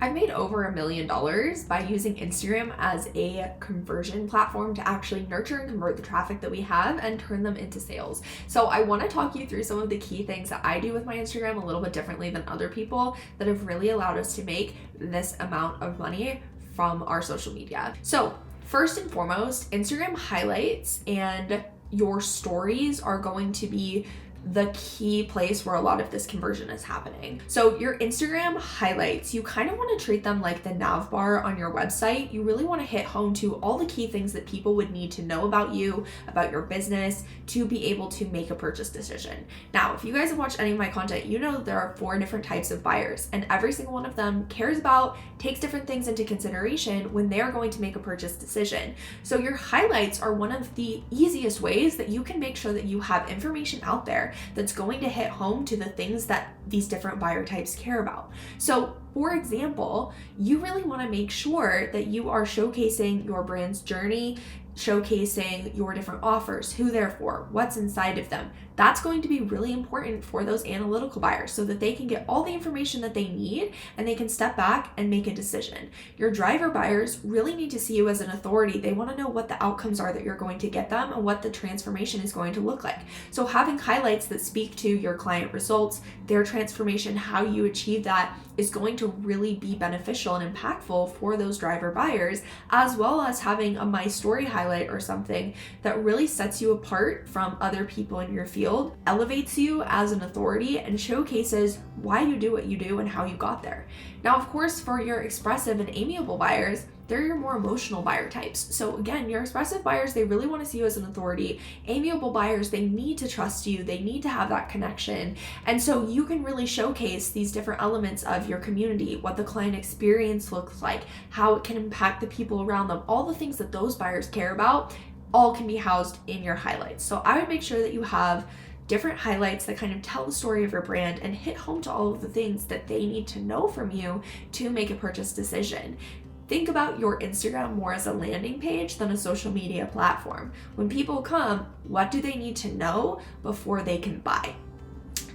I've made over $1 million by using Instagram as a conversion platform to actually nurture and convert the traffic that we have and turn them into sales. So I want to talk you through some of the key things that I do with my Instagram a little bit differently than other people that have really allowed us to make this amount of money from our social media. So first and foremost, Instagram highlights and your stories are going to be the key place where a lot of this conversion is happening. So your Instagram highlights, you kind of want to treat them like the nav bar on your website. You really want to hit home to all the key things that people would need to know about you, about your business, to be able to make a purchase decision. Now, if you guys have watched any of my content, you know there are 4 different types of buyers, and every single one of them cares about, takes different things into consideration when they're going to make a purchase decision. So your highlights are one of the easiest ways that you can make sure that you have information out there that's going to hit home to the things that these different buyer types care about. So for example, you really want to make sure that you are showcasing your brand's journey, showcasing your different offers, who they're for, what's inside of them. That's going to be really important for those analytical buyers so that they can get all the information that they need and they can step back and make a decision. Your driver buyers really need to see you as an authority. They want to know what the outcomes are that you're going to get them and what the transformation is going to look like. So having highlights that speak to your client results, their transformation, how you achieve that is going to really be beneficial and impactful for those driver buyers, as well as having a My Story highlight or something that really sets you apart from other people in your field, elevates you as an authority, and showcases why you do what you do and how you got there. Now, of course, for your expressive and amiable buyers, they're your more emotional buyer types. So again, your expressive buyers, they really want to see you as an authority. Amiable buyers, they need to trust you. They need to have that connection. And so you can really showcase these different elements of your community, what the client experience looks like, how it can impact the people around them, all the things that those buyers care about, all can be housed in your highlights. So I would make sure that you have different highlights that kind of tell the story of your brand and hit home to all of the things that they need to know from you to make a purchase decision. Think about your Instagram more as a landing page than a social media platform. When people come, what do they need to know before they can buy?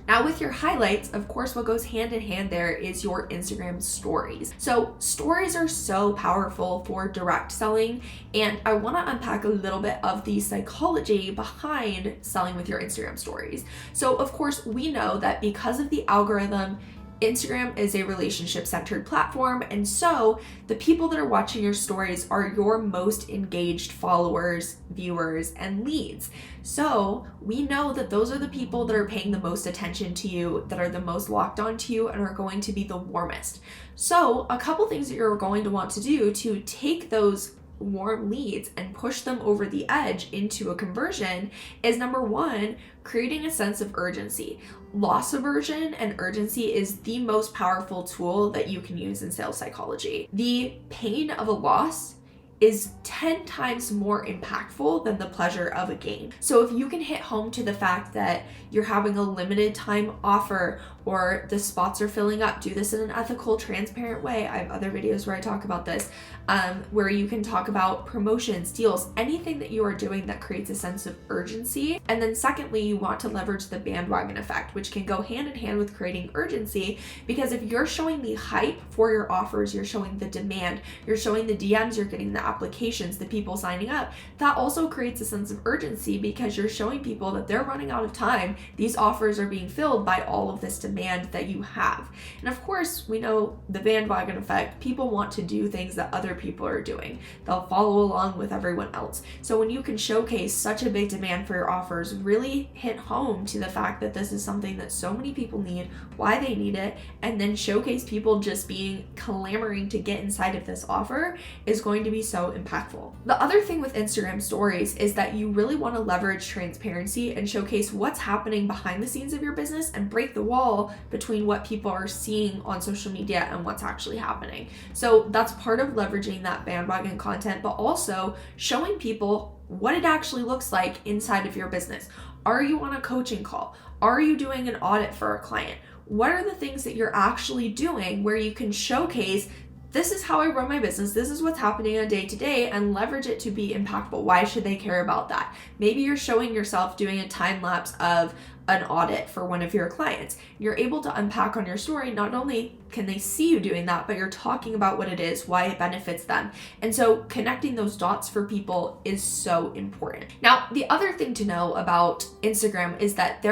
Now with your highlights, of course, what goes hand in hand there is your Instagram stories. So stories are so powerful for direct selling, and I want to unpack a little bit of the psychology behind selling with your Instagram stories. So of course, we know that because of the algorithm, Instagram is a relationship-centered platform, and so the people that are watching your stories are your most engaged followers, viewers, and leads. So we know that those are the people that are paying the most attention to you, that are the most locked onto you, and are going to be the warmest. So a couple things that you're going to want to do to take those warm leads and push them over the edge into a conversion is, number 1, creating a sense of urgency. Loss aversion and urgency is the most powerful tool that you can use in sales psychology. The pain of a loss is 10 times more impactful than the pleasure of a gain. So if you can hit home to the fact that you're having a limited time offer or the spots are filling up, do this in an ethical, transparent way. I have other videos where I talk about this, where you can talk about promotions, deals, anything that you are doing that creates a sense of urgency. And then secondly, you want to leverage the bandwagon effect, which can go hand in hand with creating urgency, because if you're showing the hype for your offers, you're showing the demand, you're showing the DMs, you're getting the applications, the people signing up, that also creates a sense of urgency because you're showing people that they're running out of time. These offers are being filled by all of this demand that you have. And of course, we know the bandwagon effect. People want to do things that other people are doing. They'll follow along with everyone else. So when you can showcase such a big demand for your offers, really hit home to the fact that this is something that so many people need, why they need it, and then showcase people just being clamoring to get inside of this offer is going to be so impactful. The other thing with Instagram stories is that you really want to leverage transparency and showcase what's happening behind the scenes of your business and break the wall between what people are seeing on social media and what's actually happening. So that's part of leveraging that bandwagon content, but also showing people what it actually looks like inside of your business. Are you on a coaching call? Are you doing an audit for a client? What are the things that you're actually doing where you can showcase, this is how I run my business, this is what's happening on day to day, and leverage it to be impactful? Why should they care about that? Maybe you're showing yourself doing a time lapse of an audit for one of your clients. You're able to unpack on your story, not only can they see you doing that, but you're talking about what it is, why it benefits them. And so connecting those dots for people is so important. Now, the other thing to know about Instagram is that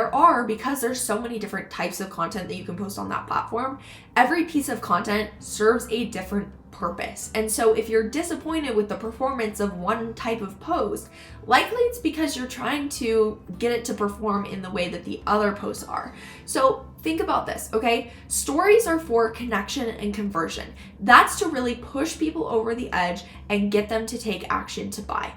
because there's so many different types of content that you can post on that platform, every piece of content serves a different purpose. And so if you're disappointed with the performance of one type of post, likely it's because you're trying to get it to perform in the way that the other posts are. So think about this, okay? Stories are for connection and conversion. That's to really push people over the edge and get them to take action to buy.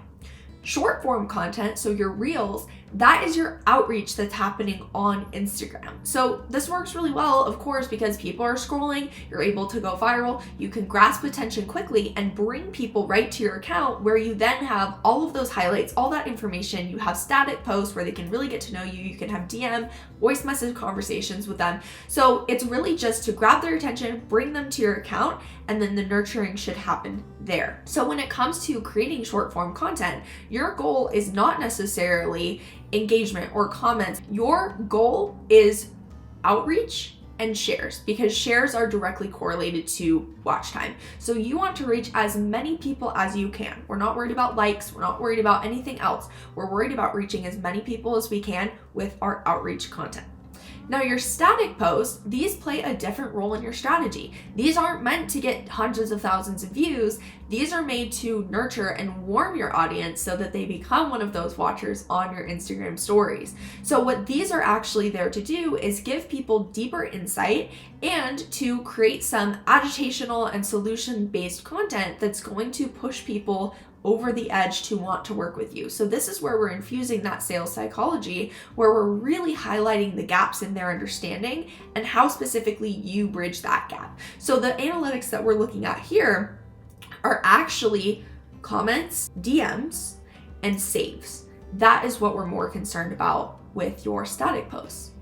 Short form content, so your reels, that is your outreach that's happening on Instagram. So this works really well, of course, because people are scrolling, you're able to go viral, you can grasp attention quickly and bring people right to your account where you then have all of those highlights, all that information. You have static posts where they can really get to know you. You can have DM, voice message conversations with them. So it's really just to grab their attention, bring them to your account, and then the nurturing should happen there. So when it comes to creating short form content, your goal is not necessarily engagement or comments. Your goal is outreach and shares, because shares are directly correlated to watch time. So you want to reach as many people as you can. We're not worried about likes. We're not worried about anything else. We're worried about reaching as many people as we can with our outreach content. Now, your static posts, these play a different role in your strategy. These aren't meant to get hundreds of thousands of views. These are made to nurture and warm your audience so that they become one of those watchers on your Instagram stories. So what these are actually there to do is give people deeper insight and to create some agitational and solution-based content that's going to push people over the edge to want to work with you. So this is where we're infusing that sales psychology, where we're really highlighting the gaps in their understanding and how specifically you bridge that gap. So the analytics that we're looking at here are actually comments, DMs, and saves. That is what we're more concerned about with your static posts.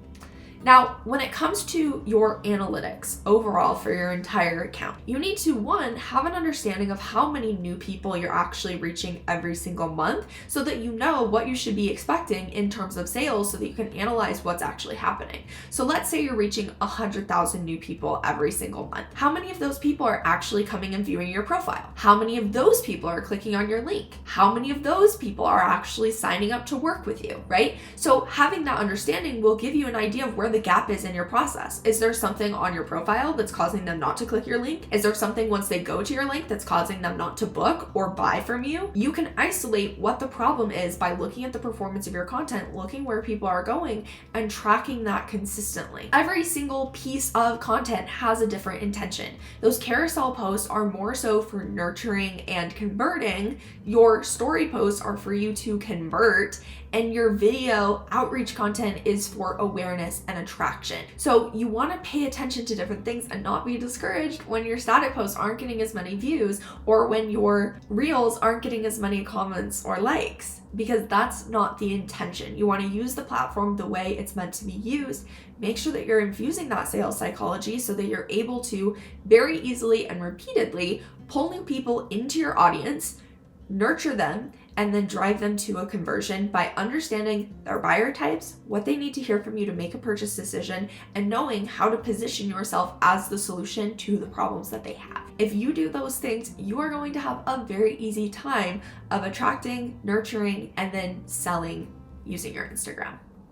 Now, when it comes to your analytics overall for your entire account, you need to, one, have an understanding of how many new people you're actually reaching every single month so that you know what you should be expecting in terms of sales so that you can analyze what's actually happening. So let's say you're reaching 100,000 new people every single month. How many of those people are actually coming and viewing your profile? How many of those people are clicking on your link? How many of those people are actually signing up to work with you, right? So having that understanding will give you an idea of where the gap is in your process. Is there something on your profile that's causing them not to click your link? Is there something once they go to your link that's causing them not to book or buy from you? You can isolate what the problem is by looking at the performance of your content, looking where people are going, and tracking that consistently. Every single piece of content has a different intention. Those carousel posts are more so for nurturing and converting. Your story posts are for you to convert, and your video outreach content is for awareness and attraction. So you want to pay attention to different things and not be discouraged when your static posts aren't getting as many views or when your reels aren't getting as many comments or likes, because that's not the intention. You want to use the platform the way it's meant to be used. Make sure that you're infusing that sales psychology so that you're able to very easily and repeatedly pull new people into your audience, nurture them, and then drive them to a conversion by understanding their buyer types, what they need to hear from you to make a purchase decision, and knowing how to position yourself as the solution to the problems that they have. If you do those things, you are going to have a very easy time of attracting, nurturing, and then selling using your Instagram.